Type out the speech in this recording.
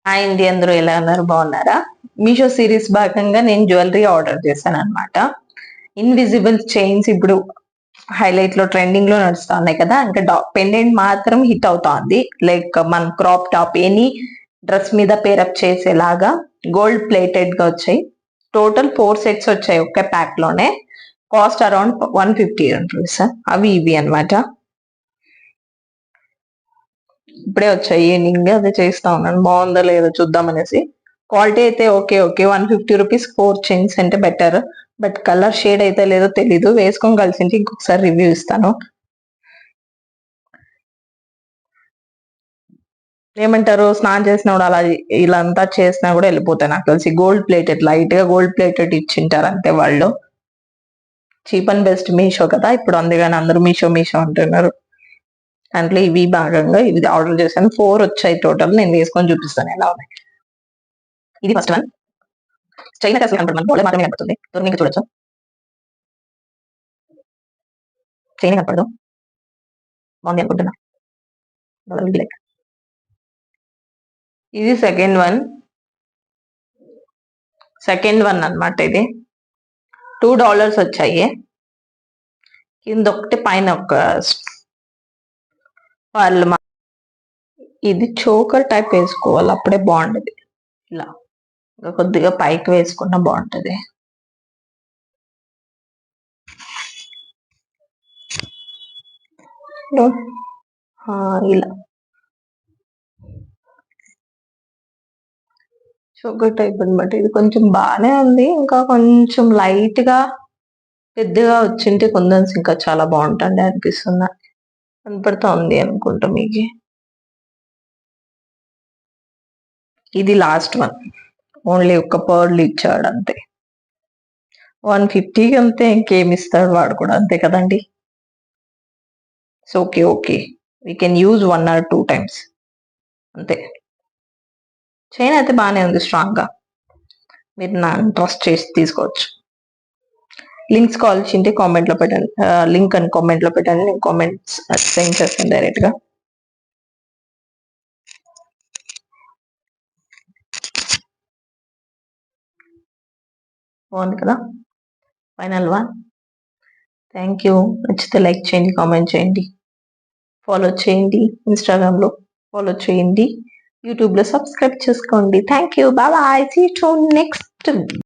Hi అందరూ ఎలా ఉన్నారు, బాగున్నారా? మీషో సిరీస్ భాగంగా నేను జ్యువెలరీ ఆర్డర్ చేశాను అనమాట. ఇన్విజిబుల్ చైన్స్ ఇప్పుడు హైలైట్ లో ట్రెండింగ్ లో నడుస్తున్నాయి కదా. ఇంకా పెండెంట్ మాత్రం హిట్ అవుతోంది. లైక్ మన క్రాప్ టాప్ ఎనీ డ్రెస్ మీద పేరప్ చేసేలాగా గోల్డ్ ప్లేటెడ్ గా వచ్చాయి. టోటల్ 4 సెట్స్ వచ్చాయి ఒకే ప్యాక్ లోనే. Cost around 150 rupees. అవి ఇవి అనమాట. ఇప్పుడే వచ్చాయి, ఈవినింగ్ అదే చేస్తా ఉన్నాను. బాగుందో లేదో చూద్దామనేసి. క్వాలిటీ అయితే ఓకే ఓకే. 150 రూపీస్ 4 చైన్స్ అంటే బెటర్. బట్ కలర్ షేడ్ అయితే లేదో తెలీదు. వేసుకొని కలిసి ఇంకొకసారి రివ్యూ ఇస్తాను. ఏమంటారు, స్నానం చేసినప్పుడు అలా ఇలా అంతా చేసినా కూడా వెళ్ళిపోతాయి నాకు తెలిసి. గోల్డ్ ప్లేటెడ్, లైట్ గా గోల్డ్ ప్లేటెడ్ ఇచ్చింటారు అంతే వాళ్ళు. చీప్ అండ్ బెస్ట్ మీషో కదా ఇప్పుడు, అందుకని అందరూ మీషో మీషో అంటున్నారు. దాంట్లో ఇవి భాగంగా ఇది ఆర్డర్ చేశాను. 4 వచ్చాయి టోటల్. నేను వేసుకొని చూపిస్తాను ఎలా ఉన్నాయి. ఇది ఫస్ట్ వన్. చైన్ అయితే అసలు కనపడదు, బోర్డర్ మాత్రమే కనపడుతుంది. దూరం ఇంకా చూడొచ్చు. చైన్ కనపడదు. బాగుంది అనుకుంటున్నా. ఇది సెకండ్ వన్ అన్నమాట. ఇది $2 వచ్చాయి. కింద ఒకటి, పైన ఒక వాళ్ళు. ఇది చోకర్ టైప్ వేసుకోవాలి, అప్పుడే బాగుంటది. ఇలా ఇంకా కొద్దిగా పైకి వేసుకున్నా బాగుంటది. ఇలా చోకర్ టైప్ అనమాట. ఇది కొంచెం బాగానే ఉంది. ఇంకా కొంచెం లైట్ గా పెద్దగా వచ్చింటే కొందన్స్ ఇంకా చాలా బాగుంటుంది అనిపిస్తుంది. కనపడుతోంది అనుకుంటా మీకు. ఇది లాస్ట్ వన్. ఓన్లీ ఒక పర్ల్ ఇచ్చాడు అంతే. 150 అంతే. ఇంకేమి ఇస్తాడు వాడు కూడా, అంతే కదండి. So okay okay, we can use 1 or 2 times అంతే. చైన్ అయితే బాగానే ఉంది, స్ట్రాంగ్ గా. మీరు నా ట్రస్ట్ చేసి తీసుకోవచ్చు. లింక్స్ కావాల్సింటే కామెంట్ లో పెట్టండి. లింక్ అని కామెంట్ లో పెట్టండి, నేను కామెంట్స్ సెండ్ చేస్తాను డైరెక్ట్ గా. బాగుంది కదా ఫైనల్ వన్. Thank you. నచ్చితే లైక్ చేయండి, కామెంట్ చేయండి, ఫాలో చేయండి. ఇన్స్టాగ్రామ్ లో ఫాలో చేయండి, యూట్యూబ్ లో సబ్స్క్రైబ్ చేసుకోండి. Thank you, bye bye. See you next